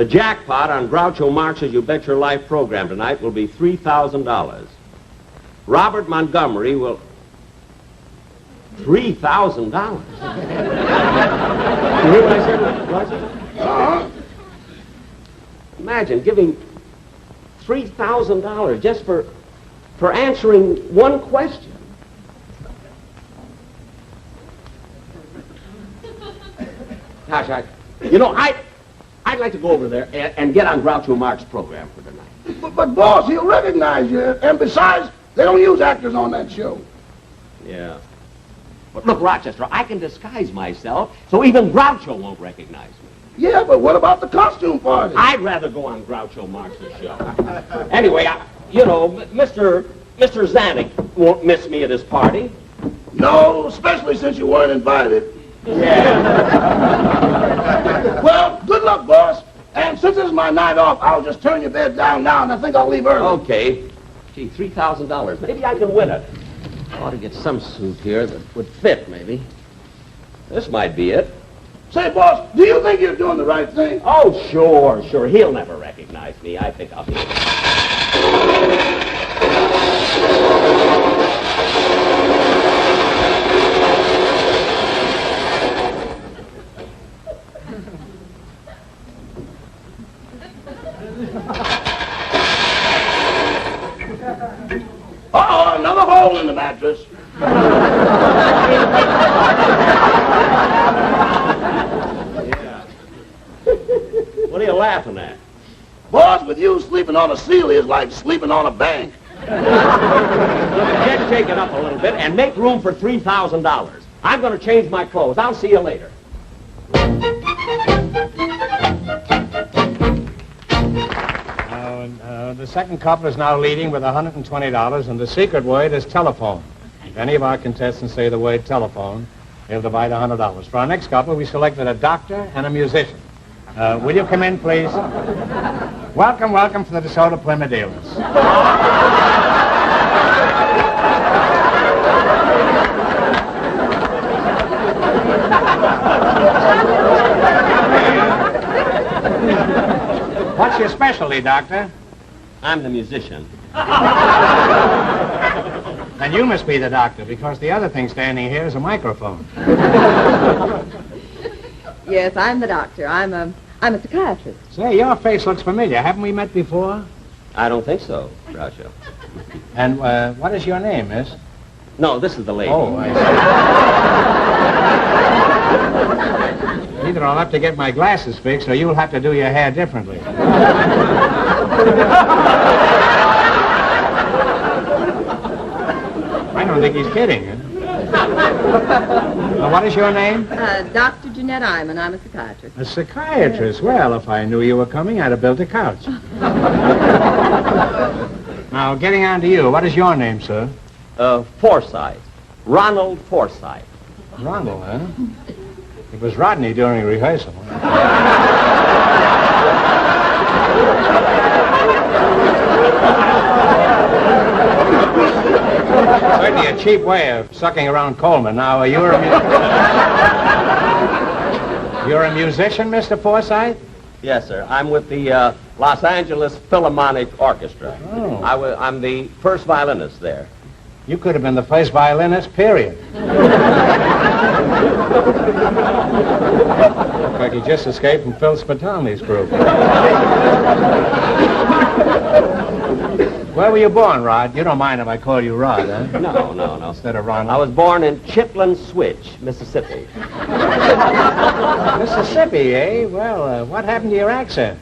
The jackpot on Groucho Marx's You Bet Your Life program tonight will be $3,000. Robert Montgomery will... $3,000? You hear what I said, Roger? Imagine giving $3,000 just for answering one question. Gosh, I'd like to go over there and get on Groucho Marx's program for tonight. But boss, he'll recognize you. And besides, they don't use actors on that show. Yeah. But look, Rochester, I can disguise myself so even Groucho won't recognize me. Yeah, but what about the costume party? I'd rather go on Groucho Marx's show. Anyway, Mr. Zanuck won't miss me at his party. No, especially since you weren't invited. Yeah. Well, good luck, boss. And since this is my night off, I'll just turn your bed down now, and I think I'll leave early. Okay. Gee, $3,000. Maybe I can win it. I ought to get some suit here that would fit, maybe. This might be it. Say, boss, do you think you're doing the right thing? Oh, sure. He'll never recognize me. I think I'll be it. Uh-oh, another hole in the mattress. Yeah. What are you laughing at? Boss, with you, sleeping on a ceiling is like sleeping on a bank. Look, get shaken up a little bit and make room for $3,000. I'm going to change my clothes. I'll see you later. The second couple is now leading with $120, and the secret word is telephone. If any of our contestants say the word telephone, they'll divide $100. For our next couple, we selected a doctor and a musician. Will you come in, please? Welcome to the DeSoto Plymouth Dealers. What's your specialty, doctor? I'm the musician. And you must be the doctor, because the other thing standing here is a microphone. Yes, I'm the doctor. I'm a psychiatrist. Say, your face looks familiar. Haven't we met before? I don't think so, Groucho. And what is your name, miss? No, this is the lady. Oh, I see. Either I'll have to get my glasses fixed, or you'll have to do your hair differently. I don't think he's kidding. What is your name? Dr. Jeanette Iman. I'm a psychiatrist. A psychiatrist? Well, if I knew you were coming, I'd have built a couch. Now, getting on to you, what is your name, sir? Forsythe. Ronald Forsythe. Ronald, huh? It was Rodney during rehearsal. Certainly a cheap way of sucking around Coleman. Now, you're a musician, Mr. Forsythe? Yes, sir. I'm with the Los Angeles Philharmonic Orchestra. Oh. I'm the first violinist there. You could have been the first violinist, period. Looked like you just escaped from Phil Spitalny's group. Where were you born, Rod? You don't mind if I call you Rod, huh? No. Instead of Ronald. I was born in Chitlin Switch, Mississippi. Mississippi, eh? Well, what happened to your accent?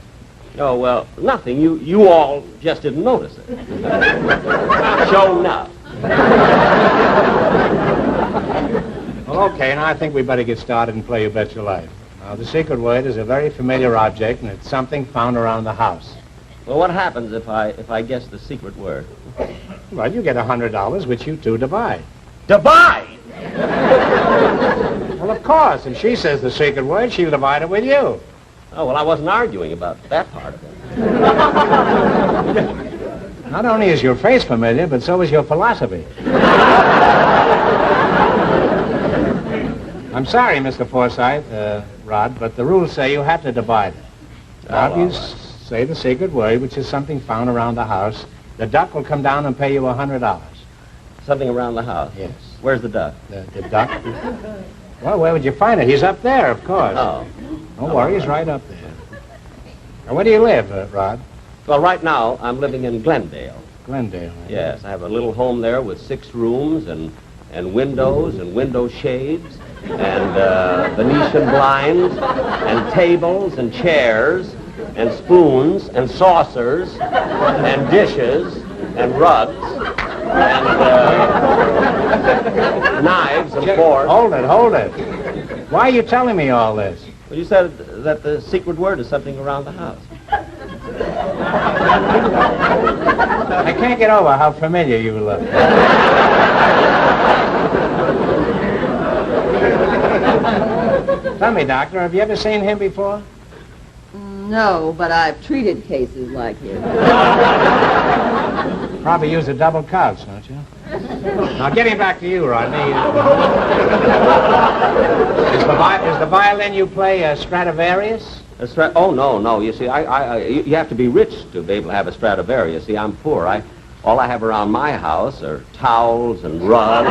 Oh, well, nothing. You all just didn't notice it. Show enough. Well, okay, now I think we better get started and play You Bet Your Life. Now, the secret word is a very familiar object, and it's something found around the house. Well, what happens if I guess the secret word? Well, you get $100, which you two divide. Divide! Well, of course. If she says the secret word, she'll divide it with you. Oh, well, I wasn't arguing about that part of it. Not only is your face familiar, but so is your philosophy. I'm sorry, Mr. Forsythe, Rod, but the rules say you have to divide it. Now, if you all right. say the secret word, which is something found around the house, the duck will come down and pay you $100. Something around the house? Yes. Where's the duck? The duck? Well, where would you find it? He's up there, of course. Oh. Don't worry, he's right up there. Now, where do you live, Rod? Well, right now, I'm living in Glendale. Glendale. Yes, I have a little home there with 6 rooms and windows and window shades and Venetian blinds and tables and chairs and spoons and saucers and dishes and rugs and knives and forks. Hold it. Why are you telling me all this? Well, you said that the secret word is something around the house. I can't get over how familiar you look. Tell me, Doctor, have you ever seen him before? No, but I've treated cases like his. Probably use a double couch, don't you? Now, getting back to you, Rodney. Is the violin you play a Stradivarius? Oh, no. You see, you have to be rich to be able to have a Stradivarius. See, I'm poor. All I have around my house are towels and rugs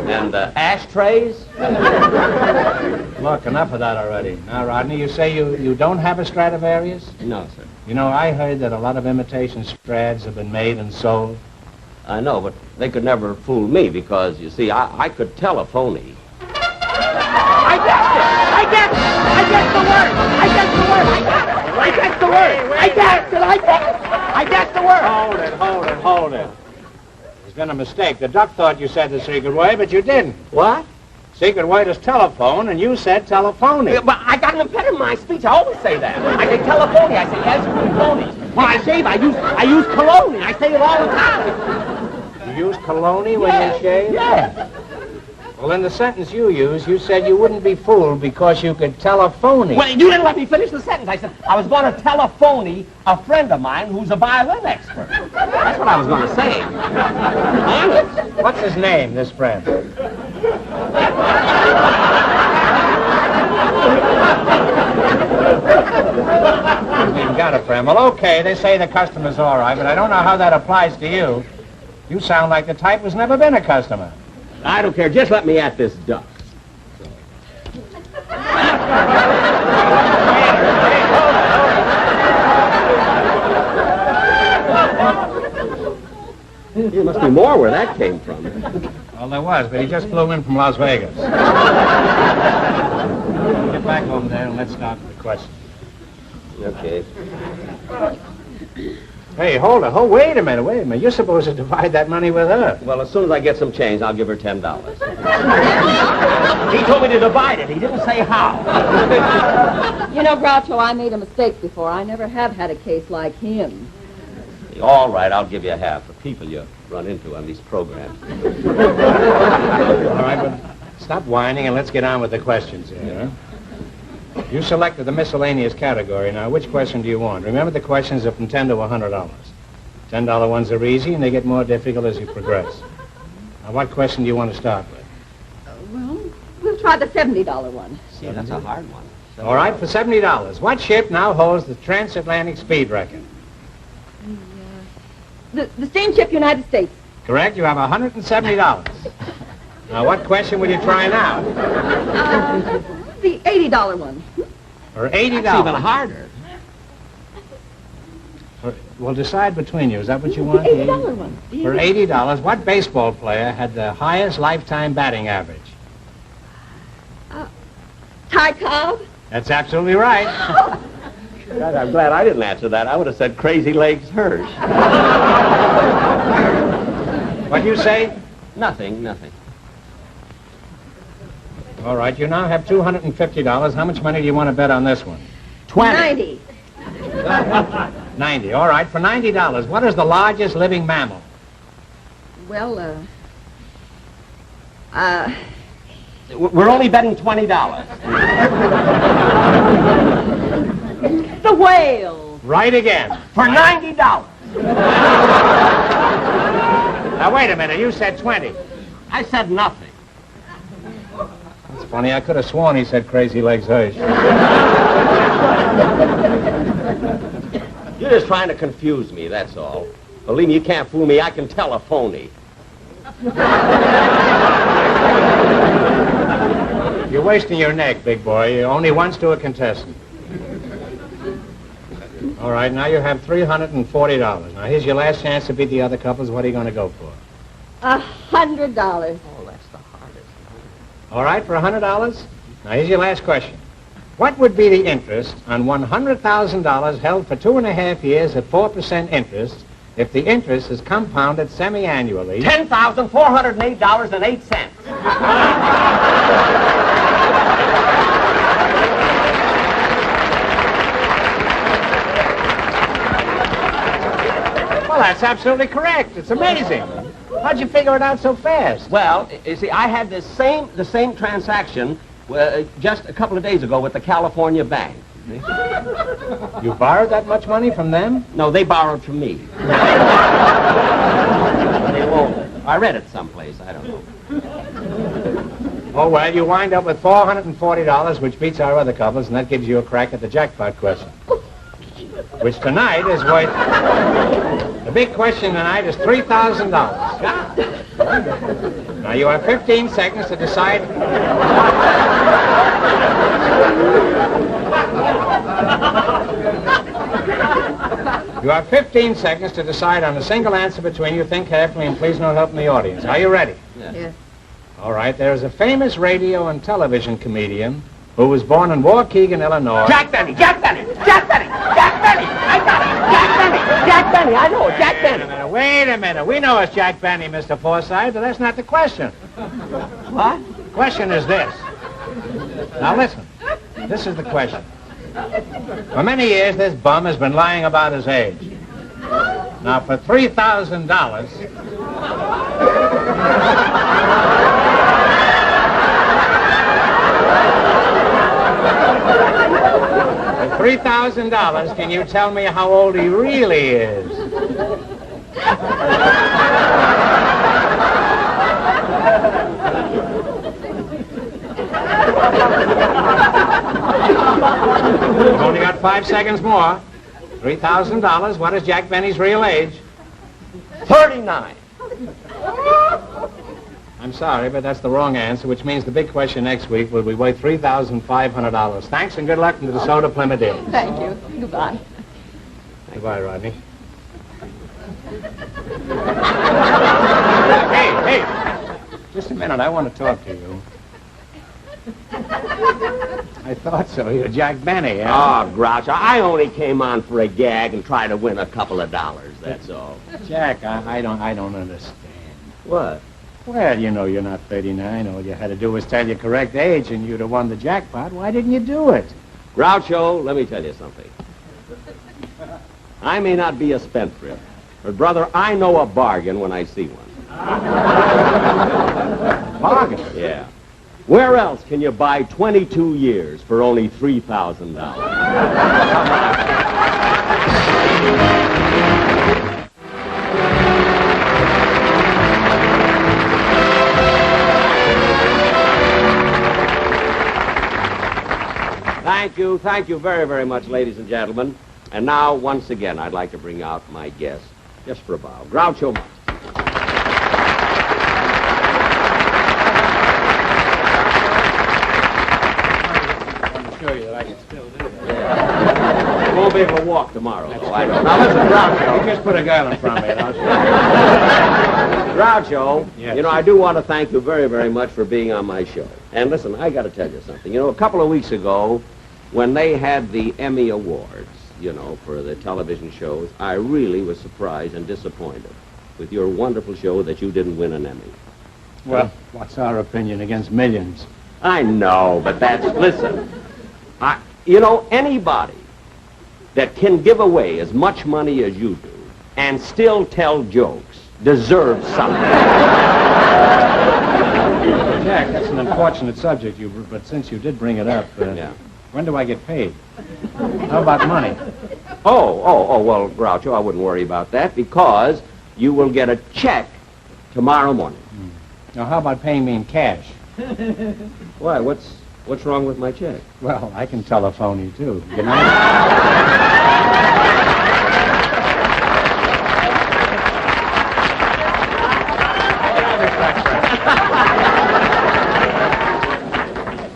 and ashtrays. Look, enough of that already. Now, Rodney, you say you don't have a Stradivarius? No, sir. You know, I heard that a lot of imitation Strads have been made and sold. I know, but they could never fool me because, you see, I could tell a phony. I guessed it! I guessed the word! I guessed the word! I guessed the word! I guessed the word! Hold it. There's been a mistake. The duck thought you said the secret word, but you didn't. What? Secret word is telephone, and you said telephony. But I got an impediment in my speech. I always say that. I say telephony. I say yes, phony. When I shave, I use cologne. I say it all the time. You use cologne when you shave? Yeah. Well, in the sentence you used, you said you wouldn't be fooled because you could telephone. Well, you didn't let me finish the sentence. I said I was going to telephony a friend of mine who's a violin expert. That's what I was going to say. Honest. What's his name, this friend? You've got a friend. Well, okay, they say the customer's all right, but I don't know how that applies to you. You sound like the type who's never been a customer. I don't care. Just let me at this duck. There must be more where that came from. Well, there was, but he just flew in from Las Vegas. Get back over there and let's start with the question. Okay. Hey, hold it. Wait a minute. You're supposed to divide that money with her. Well, as soon as I get some change, I'll give her $10. He told me to divide it. He didn't say how. You know, Groucho, I made a mistake before. I never have had a case like him. All right, I'll give you half. The people you run into on these programs. All right, but stop whining and let's get on with the questions here. Yeah. You selected the miscellaneous category. Now, which question do you want? Remember, the questions are from $10 to $100. $10 ones are easy, and they get more difficult as you progress. Now, what question do you want to start with? Well, we'll try the $70 one. See, that's a hard one. All right, for $70. What ship now holds the transatlantic speed record? The steamship United States. Correct. You have $170. Now, what question will you try now? The $80 one. For $80. That's even harder. Well, decide between you. Is that what you want? The $80 one. For $80, what baseball player had the highest lifetime batting average? Ty Cobb. That's absolutely right. God, I'm glad I didn't answer that. I would have said Crazy Legs Hirsch. What'd you say? Nothing. All right, you now have $250. How much money do you want to bet on this one? 90. 90. All right, for $90, what is the largest living mammal? Well, We're only betting $20. the whale. Right again. For $90. Now, wait a minute. You said 20. I said nothing. It's funny. I could have sworn he said Crazy Legs Hirsch. You're just trying to confuse me, that's all. Believe me, you can't fool me. I can tell a phony. You're wasting your neck, big boy. You only once to a contestant. All right, now you have $340. Now, here's your last chance to beat the other couples. What are you going to go for? $100. Oh, that's the hardest. All right, for $100? Now, here's your last question. What would be the interest on $100,000 held for 2.5 years at 4% interest if the interest is compounded semi-annually? $10,408.08. Well, that's absolutely correct. It's amazing. How'd you figure it out so fast? Well, you see, I had the same transaction just a couple of days ago with the California Bank. You borrowed that much money from them? No, they borrowed from me. They won't. I read it someplace. I don't know. Oh, well, you wind up with $440, which beats our other couples, and that gives you a crack at the jackpot question. Which tonight is worth... The big question tonight is $3,000. Now, you have 15 seconds to decide... You have 15 seconds to decide on a single answer between you. Think carefully, and please no help from the audience. Are you ready? Yes. All right, there is a famous radio and television comedian who was born in Waukegan, Illinois. Jack Benny! Jack Benny! Jack Benny! Jack Benny! I got it! Jack Benny! Jack Benny! I know it! Jack Benny! Wait a minute. We know it's Jack Benny, Mr. Forsythe, but that's not the question. What? The question is this. Now listen. This is the question. For many years, this bum has been lying about his age. Now, for $3,000... For $3,000, can you tell me how old he really is? You've only got 5 seconds more. $3,000. What is Jack Benny's real age? 39. I'm sorry, but that's the wrong answer, which means the big question next week will be worth $3,500. Thanks and good luck to the DeSoto Plymouth Indians. Thank you. Goodbye. Goodbye, Rodney. Hey, just a minute. I want to talk to you. I thought so. You're Jack Benny, huh? Oh, Groucho, I only came on for a gag and try to win a couple of dollars, that's all. Jack, I don't understand. What? Well, you know you're not 39. All you had to do was tell your correct age and you'd have won the jackpot. Why didn't you do it? Groucho, let me tell you something. I may not be a spendthrift, but, brother, I know a bargain when I see one. Bargain? Yeah. Where else can you buy 22 years for only $3,000? Thank you very, very much, ladies and gentlemen. And now, once again, I'd like to bring out my guest, just for a bow, Groucho Marx. I won't be able to walk tomorrow, though. I know. Now, listen, Groucho. You just put a girl in front of me, and I'll show Groucho, Yes. you know, I do want to thank you very, very much for being on my show. And listen, I got to tell you something. You know, a couple of weeks ago, when they had the Emmy Awards, you know, for the television shows, I really was surprised and disappointed with your wonderful show that you didn't win an Emmy. Well, what's our opinion against millions? I know, but that's, listen, you know, anybody that can give away as much money as you do and still tell jokes deserves something. Jack, that's an unfortunate subject, but since you did bring it up, Yeah. when do I get paid? How about money? Oh, well, Groucho, I wouldn't worry about that because you will get a check tomorrow morning. Now, how about paying me in cash? Why, what's What's wrong with my check? Well, I can telephone you, too. Good night.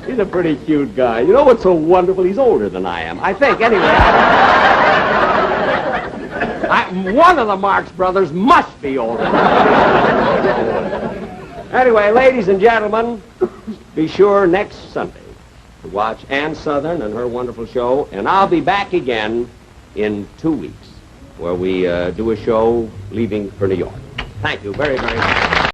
He's a pretty cute guy. You know what's so wonderful? He's older than I am. I think, anyway. One of the Marx brothers must be older. Anyway, ladies and gentlemen, be sure next Sunday to watch Ann Southern and her wonderful show, and I'll be back again in 2 weeks, where we do a show leaving for New York. Thank you very, very much.